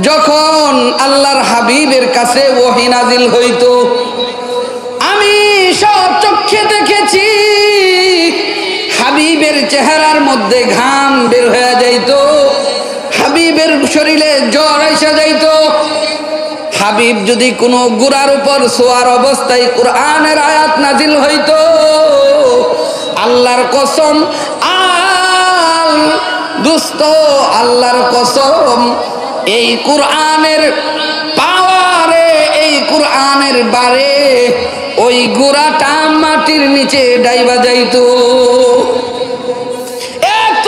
যখন আল্লাহর হাবিবের কাছে ওহী নাজিল হইতো, আমি সব চোখে দেখেছি হাবিবের চেহারার মধ্যে ঘাম বের হয়ে যাইত, হাবিবের শরীরে জ্বর আইসা যাইত। হাবিব যদি কোনো গুড়ার উপর শোয়ার অবস্থায় কোরআনের আয়াত নাজিল হইতো, আল্লাহর কসম, দোস্ত আল্লাহর কসম, এই কোরআনের পাওয়ারে, এই কোরআনের বারে ওই গুড়াটা মাটির নিচে ডাইবা যাইত। এত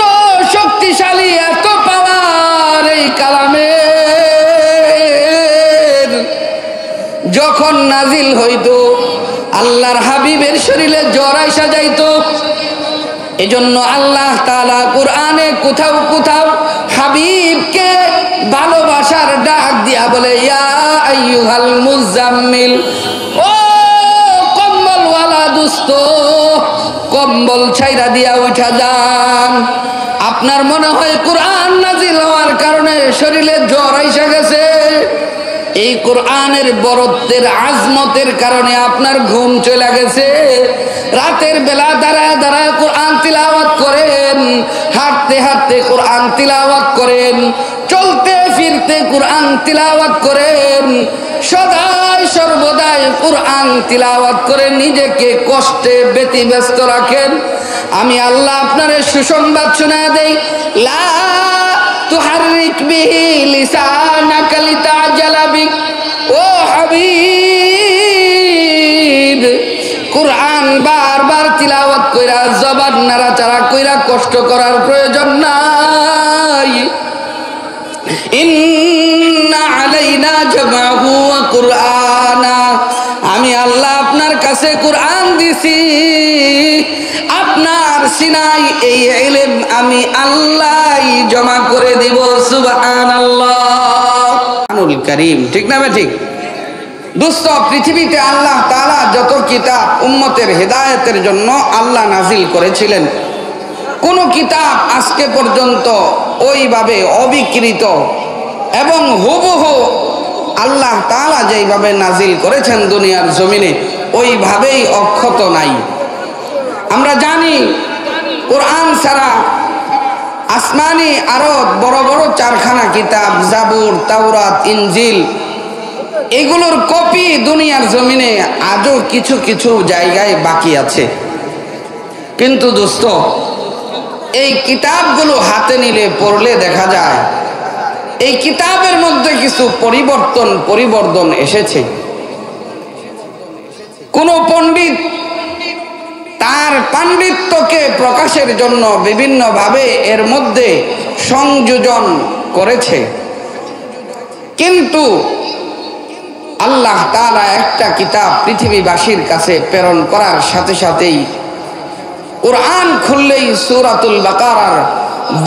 শক্তিশালী, এত পাওয়ার এই কালামের। যখন নাজিল হইতো আল্লাহর হাবিবের শরীরে জ্বর আইসা যাইত। এজন্য আল্লাহ তাআলা কোরআনে কোথাও কোথাও হাবিবকে ভালোবাসার ডাক দিয়া বলে, ইয়া আইয়ুহাল মুজাম্মিল, ও কম্বলওয়ালা দোস্ত, কম্বল ছাইরা দিয়া উঠা যান। আপনার মনে হয় কোরআন নাজিল হওয়ার কারণে শরীরে জ্বর আইসা গেছে, এই কোরআনের বরত্বের আজমতের কারণে আপনার ঘুম চলে গেছে। রাতের বেলা দাঁড়ায় দাঁড়ায় কোরআন তিলাওয়াত করেন, হাঁটতে হাঁটতে কোরআন তিলাওয়াত করেন, চলতে ফিরতে কোরআন তিলাওয়াত করেন, সদাই সর্বদাই কোরআন তিলাওয়াত করে নিজেকে কষ্টে ব্যতিব্যস্ত রাখেন। আমি আল্লাহ আপনার সুসংবাদ শোনা দেই, লা তুহাররিক বিহি লিসানাকা লিতাজালা বিক। ও হাবিব, কোরআন বারবার তিলাওয়াত কইরা, জবান নাড়াচাড়া কইরা কষ্ট করার প্রয়োজন নাই। ইন্না আলাইনা জামাহু ওয়া কুরআনা, আমি আল্লাহ আপনার কাছে কোরআন দিছি, আপনার সিনাই এই ইলম আমি আল্লাহই জমা করে দিব। সুবহানাল্লাহ, আনুল কারীম, ঠিক না ঠিক? দোস্ত, পৃথিবীতে আল্লাহ তাআলা যত কিতাব উম্মতের হেদায়েতের জন্য আল্লাহ নাজিল করেছিলেন, কোন কিতাব আজকে পর্যন্ত ওইভাবে অবিকৃত এবং হুবহু আল্লাহ তাআলা যেইভাবে নাজিল করেছেন দুনিয়ার জমিনে ওইভাবেই অক্ষত নাই। আমরা জানি কোরআন ছাড়া আসমানি আরো বড় বড় চারখানা কিতাব, জাবুর, তাওরাত, ইনজিল, এগুলোর কপি দুনিয়ার জমিনে আজও কিছু কিছু জায়গায় বাকি আছে। কিন্তু দোস্ত, এই কিতাবগুলো হাতে নিলে পড়লে দেখা যায় এই কিতাবের মধ্যে কিছু পরিবর্তন এসেছে। কোন পণ্ডিত তার পাণ্ডিত্যকে প্রকাশের জন্য বিভিন্নভাবে এর মধ্যে সংযোজন করেছে, কিন্তু আল্লাহ তাআলা একটা কিতাব পৃথিবীবাসীর কাছে প্রেরণ করার সাথে সাথেই কোরআন খুললেই সূরাতুল বাকারার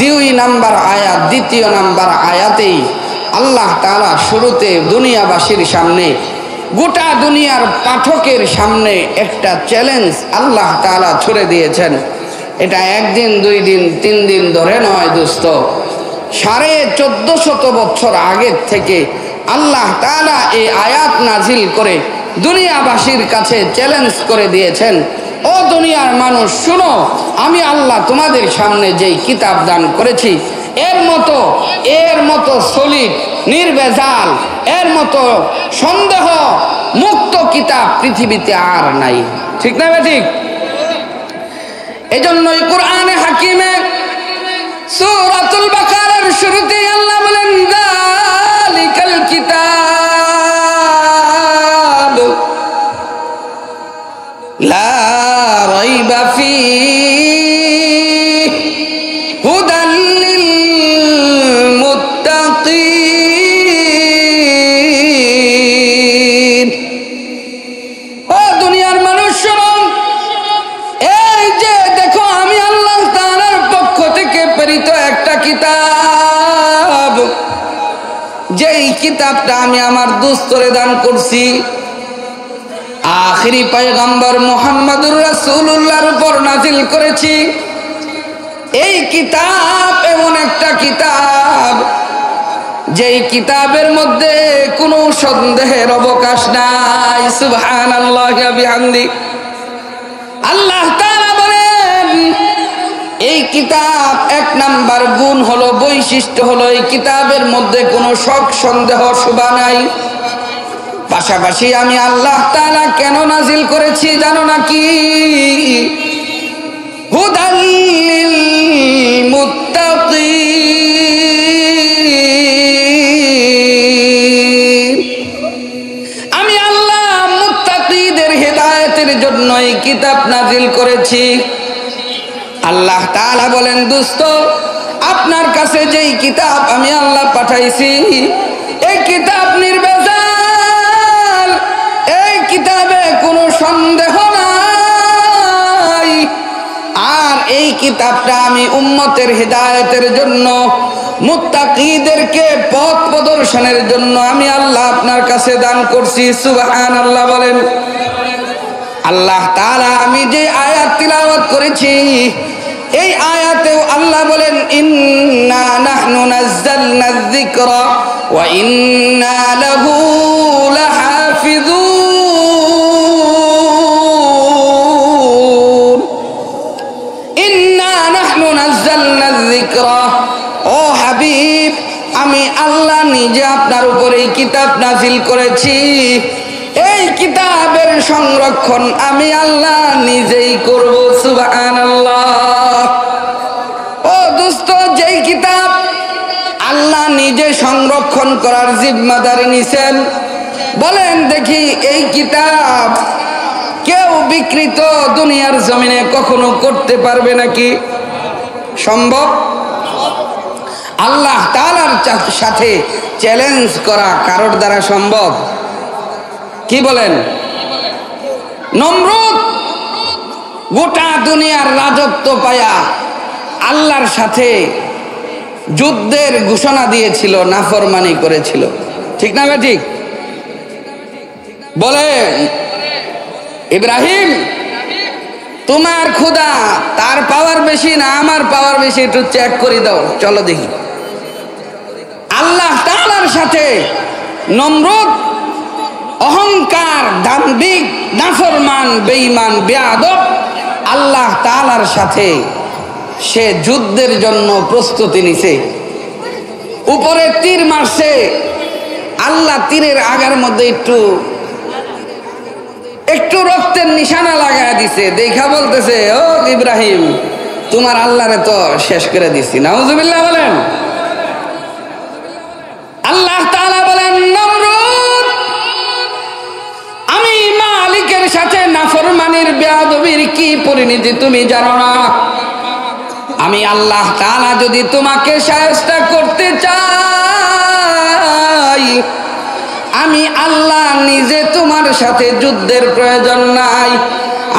2 নম্বর আয়াত, 2 নম্বর আয়াতেই আল্লাহ তাআলা শুরুতে দুনিয়াবাসীর সামনে, গোটা দুনিয়ার পাঠকের সামনে একটা চ্যালেঞ্জ আল্লাহ তাআলা ছুড়ে দিয়েছেন। এটা 1 দিন 2 দিন 3 দিন ধরে নয় দোস্ত, 1450 বছর আগের থেকে আল্লাহ তাআলা এই আয়াত নাজিল করে দুনিয়াবাসীর কাছে চ্যালেঞ্জ করে দিয়েছেন, ও দুনিয়ার মানুষ শুনো, আমি আল্লাহ তোমাদের সামনে যেই কিতাব দান করেছি এর মতো সলিড, নির্ভেজাল, এর মতো সন্দেহ মুক্ত কিতাব পৃথিবীতে আর নাই। ঠিক না ঠিক? এজন্যই কোরআনে হাকিমে সূরাতুল বাকারার শুরুতে আল্লাহ বলেন, যালিকাল কিতাব লা রাইবা ফীহি হুদাল লিল মুত্তাকিন। ও দুনিয়ার মানুষ শোনো, এই যে দেখো আমি আল্লাহ তাআলার পক্ষ থেকে প্রেরিত একটা কিতাব, যেই কিতাবটা আমি আমার দোস্তরে দান করছি, আখিরি পয়গম্বর মুহাম্মদুর রাসূলুল্লাহর উপর নাজিল করেছি। এই কিতাব এমন একটা কিতাব যেই কিতাবের মধ্যে কোনো সন্দেহের অবকাশ নাই। সুবহানাল্লাহি ওয়া বিহামদি। আল্লাহ তাআলা বলেন এই কিতাব এক নাম্বার গুণ হলো, বৈশিষ্ট্য হলো এই কিতাবের মধ্যে কোনো শক সন্দেহ শুবা নাই। পাশাপাশি আমি আল্লাহ তাআলা কেন নাজিল করেছি জানো নাকি? হুদাল লিল মুত্তাকিন, আমি আল্লাহ মুত্তাকিদের হেদায়েতের জন্য এই কিতাব নাজিল করেছি। আল্লাহ তাআলা বলেন, দোস্ত আপনার কাছে যেই কিতাব আমি আল্লাহ পাঠাইছি এই কিতাব নির্ভেজাল, এই কিতাবে কোনো সন্দেহ নাই। আর এই কিতাবটা আমি উম্মতের হিদায়াতের জন্য, মুত্তাকিদেরকে পথ প্রদর্শনের জন্য আমি আল্লাহ আপনার কাছে দান করছি। সুবহানাল্লাহ বলেন। আল্লাহ তাআলা আমি যে আয়াত তিলাওয়াত করেছি এই আয়াতেও আল্লাহ বলেন, ইন্না নাহনু নাযালনায যিকরা ওয়া ইন্না লাহু লাহাফিজুন। ইন্না নাহনু নাযালনায যিকরা, ও হাবিব আমি আল্লাহ নিজে আপনার উপর এই কিতাব নাজিল করেছি। এই কিতাবের সংরক্ষণ আমি আল্লাহ নিজেই করব। সুবহানাল্লাহ। ও দোস্ত, যেই কিতাব আল্লাহ নিজে সংরক্ষণ করার জিম্মাদারি নিছেন, বলেন দেখি এই কিতাব কেউ বিকৃত দুনিয়ার জমিনে কখনো করতে পারবে নাকি? সম্ভব? আল্লাহ তাআলার সাথে চ্যালেঞ্জ করা কারোর দ্বারা সম্ভব? কি বলেন? নমরুদ গোটা দুনিয়ার রাজত্ব পায়া আল্লাহর সাথে যুদ্ধের ঘোষণা দিয়েছিল, নাফরমানি করেছিল, ঠিক না বে ঠিক? বলে, ইব্রাহিম তোমার খোদা তার পাওয়ার বেশি না আমার পাওয়ার বেশি, একটু চেক করে দাও, চলো দেখি। আল্লাহ তাআলার সাথে নমরুদ অহংকার, দাম্ভিক, নাফরমান, বেঈমান, বেয়াদব, আল্লাহ তাআলার সাথে সে যুদ্ধের জন্য প্রস্তুতি নিছে। উপরে তীর মারছে, আল্লাহ তীরের আগার মধ্যে একটু রক্তের নিশানা লাগায় দিছে। দেখা বলতেছে, ও ইব্রাহিম তোমার আল্লাহরে তো শেষ করে দিছি। নাউজুবিল্লাহ বলেন। আল্লাহ তাআলা বলেন, নমরুদ আমি মালিকের সাথে নাফরমানির বেয়াদবির কি পরিণতি তুমি জানো না? আমি আল্লাহ তাআলা যদি তোমাকে শায়েস্তা করতে চাই, আমি আল্লাহ নিজে তোমার সাথে যুদ্ধের প্রয়োজন নাই।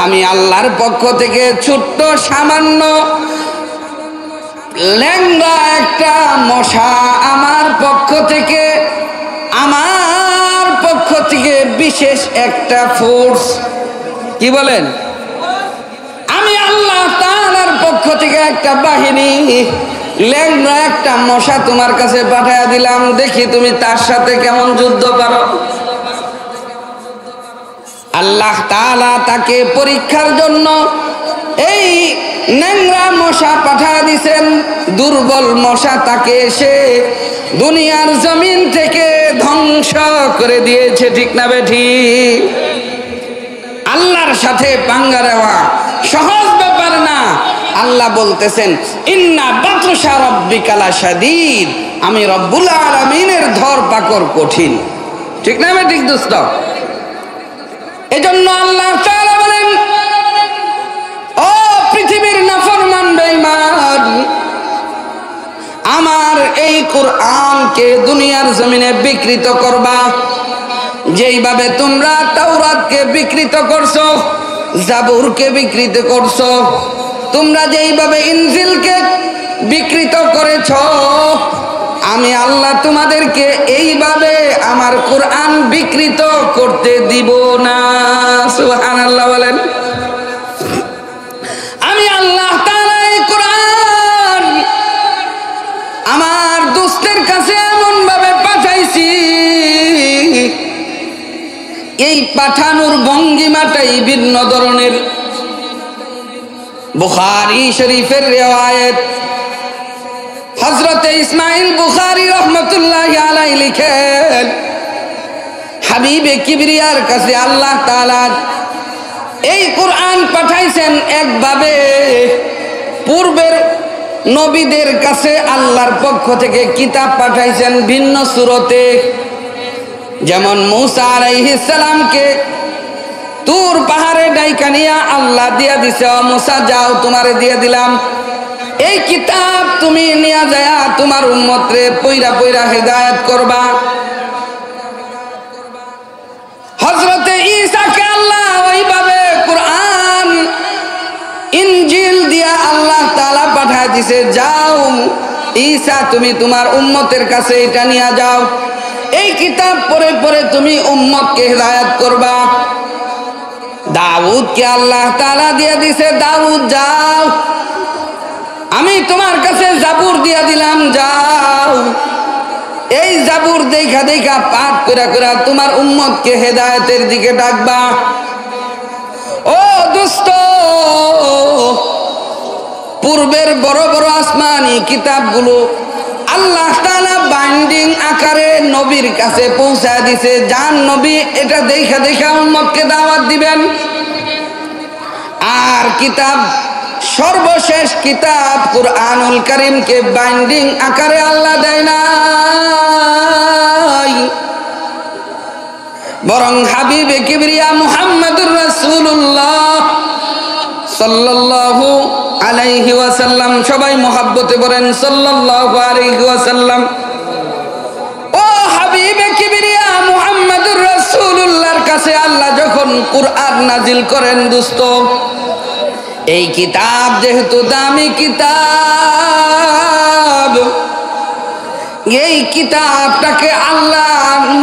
আমি আল্লাহর পক্ষ থেকে ছোট্ট সামান্য ল্যাংড়া একটা মশা আমার পক্ষ থেকে বিশেষ একটা ফোর্স, কি বলেন, আমি আল্লাহ তাআলার পক্ষ থেকে একটা বাহিনী, ল্যাংড়া একটা মশা তোমার কাছে পাঠায়া দিলাম, দেখি তুমি তার সাথে কেমন যুদ্ধ পারো। আল্লাহ তাআলা তাকে পরীক্ষার জন্য এই ন্যাংরা মশা পাঠায়া দিছেন। দুর্বল মশা তাকে এসে দুনিয়ার জমিন থেকে ধ্বংস করে দিয়েছে, ঠিক না বেঠি? আল্লাহর সাথে পাঙ্গা দেওয়া সহজ ব্যাপার না। আল্লাহ বলতেছেন, ইন্না বাতশা রাব্বিকা লাশাদীদ, আমি রব্বুল আলামিনের ধরপাকড় কঠিন, ঠিক না বেঠিক দোস্ত? এজন্য আল্লাহ তাআলা বলেন, ও পৃথিবীর নাফরমান বেঈমান, আমার এই কোরআনকে দুনিয়ার জমিনে বিকৃত করবা। যেইভাবে তোমরা তাওরাতকে বিকৃত করছো, জাবুরকে বিকৃত করছো, তোমরা যেইভাবে ইনজিলকে বিকৃত করেছো, আমি আল্লাহ তোমাদেরকে এইভাবে আমার কোরআন বিকৃত করতে দিব না। সুবহানাল্লাহ বলেন। আমি আল্লাহ তাআলা এই কোরআন আমার দোস্তের কাছে এমন ভাবে পাঠানোর ভঙ্গিমাটাই ভিন্ন ধরনের। বুখারী শরীফের রিওয়ায়াত, হযরতে ইসমাঈল বুখারী রাহমাতুল্লাহি আলাইহি লিখেন, হাবিবে কিবরিয়ার কাছে আল্লাহ তাআলা এই কোরআন পাঠাইছেন একভাবে, পূর্বের নবীদের কাছে আল্লাহর পক্ষ থেকে কিতাব পাঠাইছেন ভিন্ন সূরতে। যেমন মূসা আলাইহিস সালামকে তুর পাহাড়ে ডাইকা নিয়া আল্লাহ দিয়া দিছে, ও মূসা যাও তোমারে দিয়ে দিলাম এই কিতাব, তুমি নিয়া যায়া তোমার উম্মতরে পয়রা পয়রা হিদায়াত করবা। হযরতে ঈসাকে আল্লাহ ওইভাবে কোরআন ইনজিল দিয়া আল্লাহ তাআলা পাঠায় দিছে, যাও ঈসা তুমি তোমার উম্মতের কাছে এটা নিয়ে যাও, এই কিতাব পড়ে পড়ে তুমি উম্মতকে হিদায়াত করবা। দাউদকে আল্লাহ তাআলা দিয়ে দিছে, দাউদ যাও আমি তোমার কাছে জাবুর দিয়া দিলাম, যাও এই জাবুর দেখা দেখা পাঠ করে করে তোমার উম্মতকে হেদায়েতের দিকে ডাকবা। ও দোস্ত, পূর্বের বড় বড় আসমানি কিতাবগুলো আল্লাহ তাআলা বাইন্ডিং আকারে নবীর কাছে পৌঁছায় দিছে, যান নবী এটা দেখা দেখা উম্মতকে দাওয়াত দিবেন। আর কিতাব, সর্বশেষ কিতাব কুরআনুল কারীমকে বাইন্ডিং আকারে আল্লাহ দেয় নাই, বরং হাবিবে কিবরিয়া মুহাম্মদুর রাসূলুল্লাহ সাল্লাল্লাহু আলাইহি ওয়াসাল্লাম, সবাই মুহাব্বতে বলেন সাল্লাল্লাহু আলাইহি ওয়াসাল্লাম। ও হাবিবে কিবরিয়া মুহাম্মদুর রাসূলুল্লাহর কাছে আল্লাহ যখন কুরআন নাজিল করেন, দোস্ত এই কিতাব যেহেতু দামি কিতাব, এই কিতাবটাকে আল্লাহ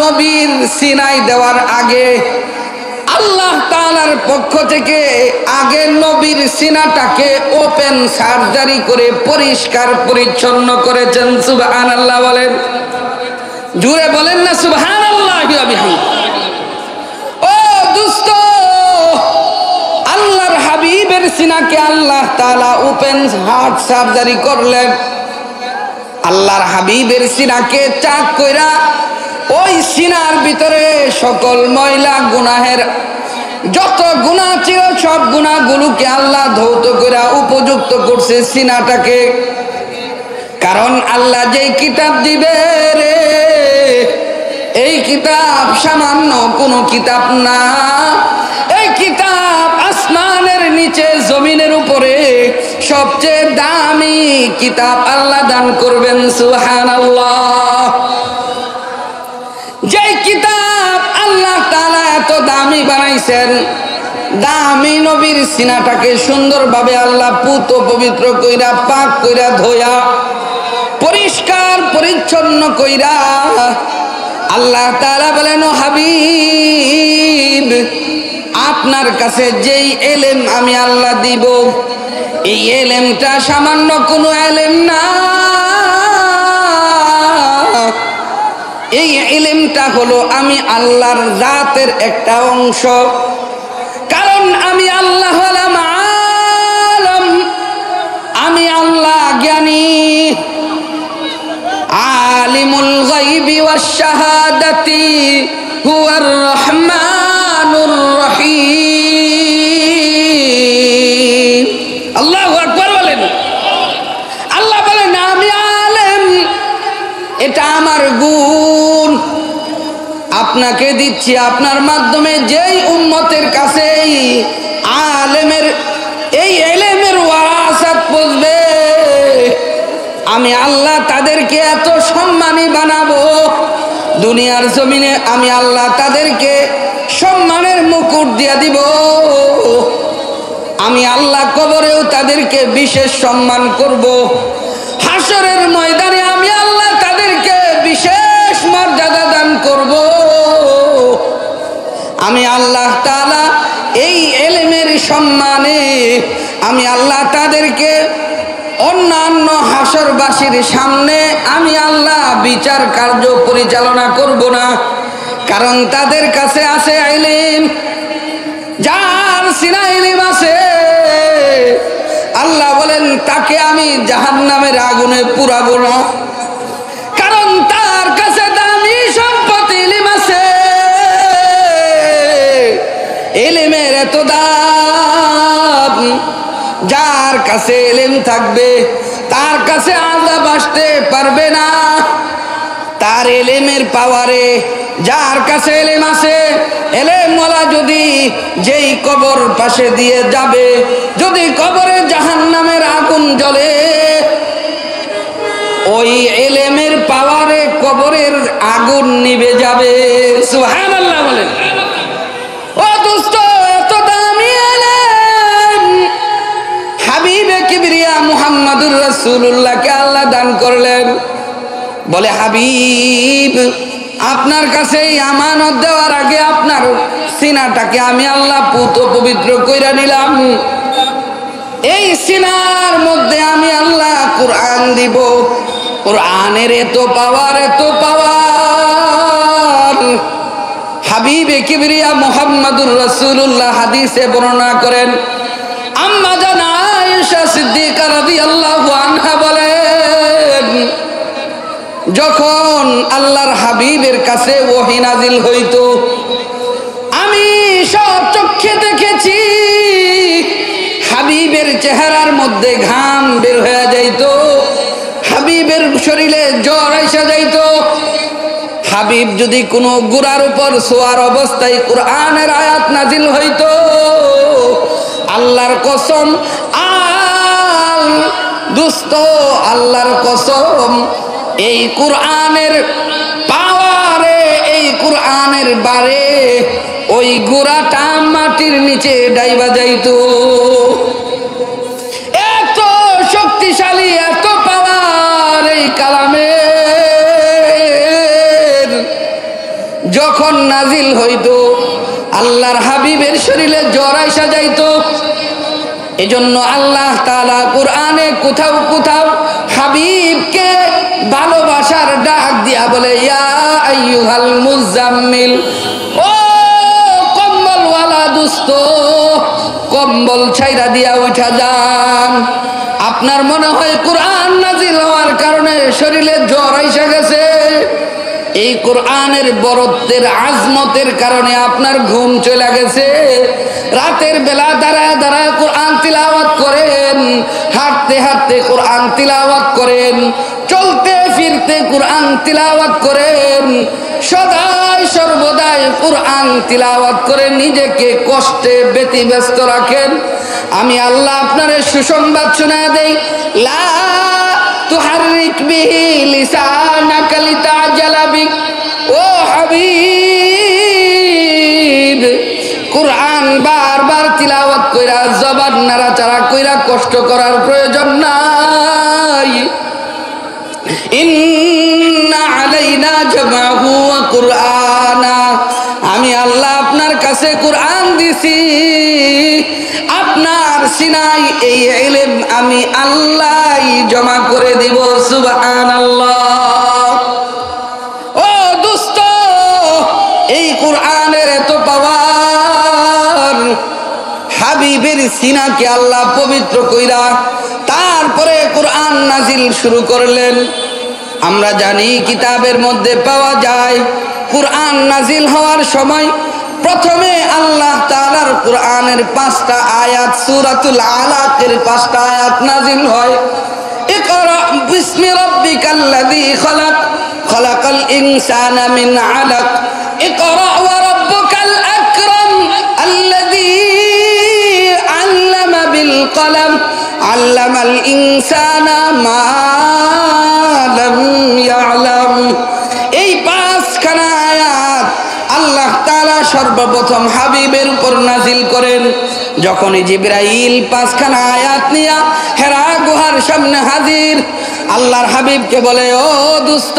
নবীর সিনাই দেওয়ার আগে আল্লাহ তাআলার পক্ষ থেকে আগে নবীর সিনাটাকে ওপেন সার্জারি করে পরিষ্কার পরিচ্ছন্ন করেছেন। সুবহানাল্লাহ বলেন, জুড়ে বলেন না সুবহানাল্লাহ। ও দোস্ত, আল্লাহর হাবিবের সিনাকে আল্লাহ তাআলা ওপেন হার্ট সার্জারি করলেন। আল্লাহর হাবিবের সিনাকে চাক কইরা ওই সিনার ভিতরে সকল ময়লা গুনাহের যত গুনাহ ছিল সব গুনাহগুলোকে আল্লাহ ধৌত কইরা উপযুক্ত করছে সিনাটাকে। কারণ আল্লাহ যেই কিতাব দিবে রে, এই কিতাব সামান্য কোনো কিতাব না, এই কিতাব আসমানের নিচে জমিনের উপরে সবচেয়ে দামি কিতাব আল্লাহ দান করবেন। সুবহানাল্লাহ। যে কিতাব আল্লাহ তাআলা এত দামি বানাইছেন, দামি নবীর সিনাটাকে সুন্দরভাবে আল্লাহ পুত পবিত্র কইরা পাক কইরা ধোয়া পরিষ্কার পরিচ্ছন্ন কইরা আল্লাহ তাআলা বলেন, ও হাবিব আপনার কাছে যেই এলেম আমি আল্লাহ দিব, এই এলেমটা সামান্য কোনো এলেম না, এই ইলমটা হলো আমি আল্লাহর জাতের একটা অংশ। কারণ আমি আল্লাহ আলম, আমি আল্লাহ জ্ঞানী, আলিমুল গায়বি ওয়াশ শাহাদাতি হুয়ার রহমানুর রহিম। আল্লাহু আকবার বলেন। আল্লাহ বলেন আমি আলেম, এটা আমার গুণ, আপনাকে দিচ্ছি। আপনার মাধ্যমে যেই উম্মতের কাছে আলেমের এই এলেমের ওয়ারাসাত পৌঁছবে, আমি আল্লাহ তাদেরকে এত সম্মানী বানাবো, দুনিয়ার জমিনে আমি আল্লাহ তাদেরকে সম্মানের মুকুট দিয়ে দিব। আমি আল্লাহ কবরেও তাদেরকে বিশেষ সম্মান করব, হাসরের ময়দানে আমি আল্লাহ তাদেরকে বিশেষ মর্যাদা দান করব। আমি আল্লাহ তাআলা এই ইলমের সম্মানে আমি আল্লাহ তাদেরকে অন্যান্য হাসরবাসীর সামনে আমি আল্লাহ বিচার কার্য পরিচালনা করব না। কারণ তাদের কাছে আছে ইলম। যার সিনা ইলম আছে আল্লাহ বলেন তাকে আমি জাহান্নামের আগুনে পুরাবো না, কারণ তার কাছে দামি সম্পদ ইলম আছে। ইলমের এত দাম, যার কাছে ইলম থাকবে তার কাছে আযাব আসতে পারবে না। তার ইলমের পাওয়ারে যার কাছে ইলম আছে, ইলমওয়ালা যদি যেই কবর পাশে দিয়ে যাবে, যদি কবরে জাহান্নামের আগুন জ্বলে, ওই ইলমের পাওয়ারে কবরের আগুন নিভে যাবে। সুবহানাল্লাহ বলেন। ও দোস্ত, এত দামি ইলম হাবিবে কিবরিয়া মুহাম্মদুর রাসূলুল্লাহকে আল্লাহ দান করলেন। বলে হাবিব, আপনার কাছে এই আমানত দেওয়ার আগে আপনার সিনাটাকে আমি আল্লাহ পুত পবিত্র কইরা নিলাম। এই সিনার মধ্যে আমি আল্লাহ কুরআন দিব। কুরআনের এত পাওয়ার, এত পাওয়ার। হাবিবে কিবরিয়া মুহাম্মদুর রাসূলুল্লাহ হাদিসে বর্ণনা করেন, আম্মা জান আয়েশা সিদ্দিকা রাদিয়াল্লাহু আনহা বলেন, যখন আল্লাহর হাবিবের কাছে ওহী নাজিল হইতো, আমি সব চোখে দেখেছি হাবিবের চেহারার মধ্যে ঘাম বের হয়ে যাইতো, হাবিবের শরীরে জ্বর আইসা যাইতো। হাবিব যদি কোনো গুড়ার উপর শোয়ার অবস্থায় কুরআনের আয়াত নাজিল হইতো, আল্লাহর কসম, দোস্ত আল্লাহর কসম, এই কুরআনের পাওয়ারে, এই কুরআনের বারে ওই গুড়াটা মাটির নিচে ডাইবা যাইতো। এত শক্তিশালী, এত পাওয়ার এই কালামের। যখন নাজিল হইতো আল্লাহর হাবিবের শরীরে জ্বর আইসা যাইতো। এজন্য আল্লাহ তাআলা কুরআনে কোথাও কোথাও হাবিবকে ভালোবাসার ডাক দিয়া বলে, ইয়া আইয়ুহাল মুজাম্মিল, ও কম্বলওয়ালা দোস্ত, কম্বল ছাইরা দিয়া উঠা যান। আপনার মনে হয় কুরআন নাজিল হওয়ার কারণে শরীরে জ্বর আইসা গেছে, এই কুরআনের বরত্বের আজমতের কারণে আপনার ঘুম চলে গেছে। রাতের বেলা দাঁড়ায় দাঁড়ায় কুরআন তিলাওয়াত করেন, হাঁটতে হাঁটতে কুরআন তিলাওয়াত করেন, চলতে ফিরতে কুরআন তিলাওয়াত করেন, সদাই সর্বদাই কুরআন তিলাওয়াত করে নিজেকে কষ্টে ব্যতিব্যস্ত রাখেন। আমি আল্লাহ আপনারে সুসংবাদ শোনায় দেই, লা তুহাররিক বিহি লিসানাকা লিতাজালা বিক। ও হাবিব, কুরআন বারবার তিলাওয়াত কইরা, জবান নাড়াচাড়া কইরা কষ্ট করার প্রয়োজন নাই। ইন্না আলাইনা জামাহু ওয়া কুরআনা, আমি আল্লাহ আপনার কাছে কুরআন দিছি, আপনার সিনাই এই ইলম আমি আল্লাহই জমা করে দিব। সুবহানাল্লাহ। ও দোস্ত, এই কুরআনের এত পাওয়ার, হাবিবের সিনাকে আল্লাহ পবিত্র কইরা তারপরে কুরআন নাজিল শুরু করলেন। আমরা জানি কিতাবের মধ্যে পাওয়া যায়, কুরআন নাজিল হওয়ার সময় প্রথমে আল্লাহ তাআলার কুরআনের 5টা আয়াত, সূরাতুল আলাকের 5টা আয়াত নাজিল হয়। ইকরা বিসমি রাব্বিকাল্লাযী খালাক, খালাকাল ইনসানা মিন আলাক, ইকরা ওয়া রাব্বুকাল আকরাম আল্লাযী আল্লামা বিল কলম, আল্লামাল ইনসানা মা লাম ইয়ালাম। এই 5খানা আয়াত আল্লাহ তাআলা সর্বপ্রথম হাবিবের উপর নাজিল করেন। যখন জিবরাইল 5খানা আয়াত নিয়ে হেরা গুহার সামনে হাজির, আল্লাহর হাবিবকে বলে, ও দোস্ত,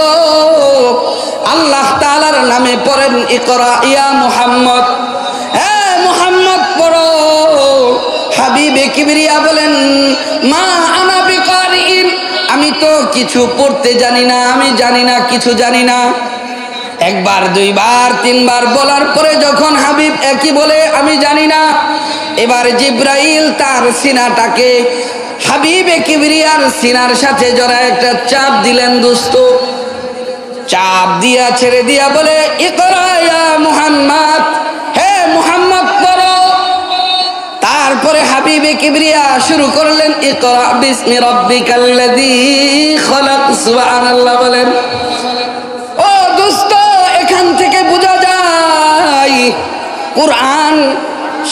আল্লাহ তাআলার নামে পড়েন, ইকরা ইয়া মুহাম্মদ, হে মুহাম্মদ পড়ো। হাবিবে কিবরিয়া বলেন, মা আনা বিকারিন, আমি তো কিছু পড়তে জানি না, আমি জানি না, কিছু জানি না। একবার, দুইবার, তিনবার বলার পরে যখন হাবিব একই বলে আমি জানি না, এবার জিব্রাইল তার সিনাটাকে হাবিবে কিবরিয়ার সিনার সাথে জড়ায় একটা চাপ দিলেন দোস্ত। চাপ দিয়া ছেড়ে দিয়া বলে ইকরা ইয়া মুহাম্মদ, হে মুহাম্মদ পড়ো। তারপরে হাবিবে কিবরিয়া শুরু করলেন ইকরা বিসমি রাব্বিকাল্লাযী খলাক। সুবহানাল্লাহ বলেন। ও দোস্ত, এখান থেকে বোঝা যায় কোরআন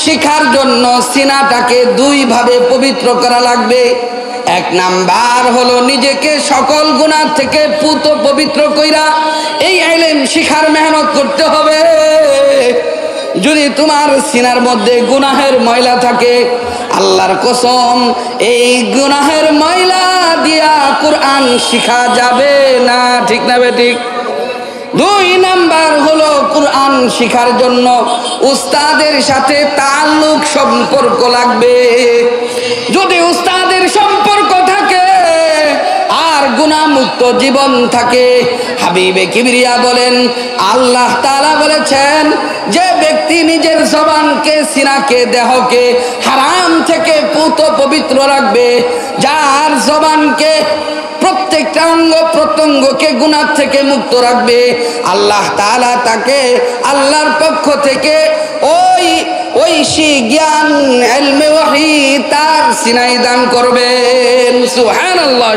শিখার জন্য সিনাটাকে দুই ভাবে পবিত্র করা লাগবে। এক নাম্বার হলো নিজেকে সকল গুনাহ থেকে পুত পবিত্র কইরা এই ইলম শিখার মেহনত করতে হবে। যদি তোমার সিনার মধ্যে গুনাহের ময়লা থাকে, আল্লাহর কসম এই গুনাহের ময়লা দিয়া কোরআন শিখা যাবে না। ঠিক না বেঠিক? দুই নাম্বার হলো কোরআন শিখার জন্য উস্তাদের সাথে তাল্লুক, সম্পর্ক লাগবে। যদি উস্তাদের সম্পর্ক থাকে আর গুনাহমুক্ত জীবন থাকে, হাবিবে কিবরিয়া বলেন আল্লাহ তাআলা বলেছেন যে ব্যক্তি নিজের জবানকে, সিনাকে, দেহকে হারাম থেকে পুত পবিত্র রাখবে, যার জবানকে, প্রত্যেকটা অঙ্গ প্রত্যঙ্গকে গুনাহ থেকে মুক্ত রাখবে, আল্লাহ তাআলা তাকে আল্লাহর পক্ষ থেকে ওই ঐশী জ্ঞান, ইলমে ওহী তার সিনায় দান করবেন। সুবহানাল্লাহ।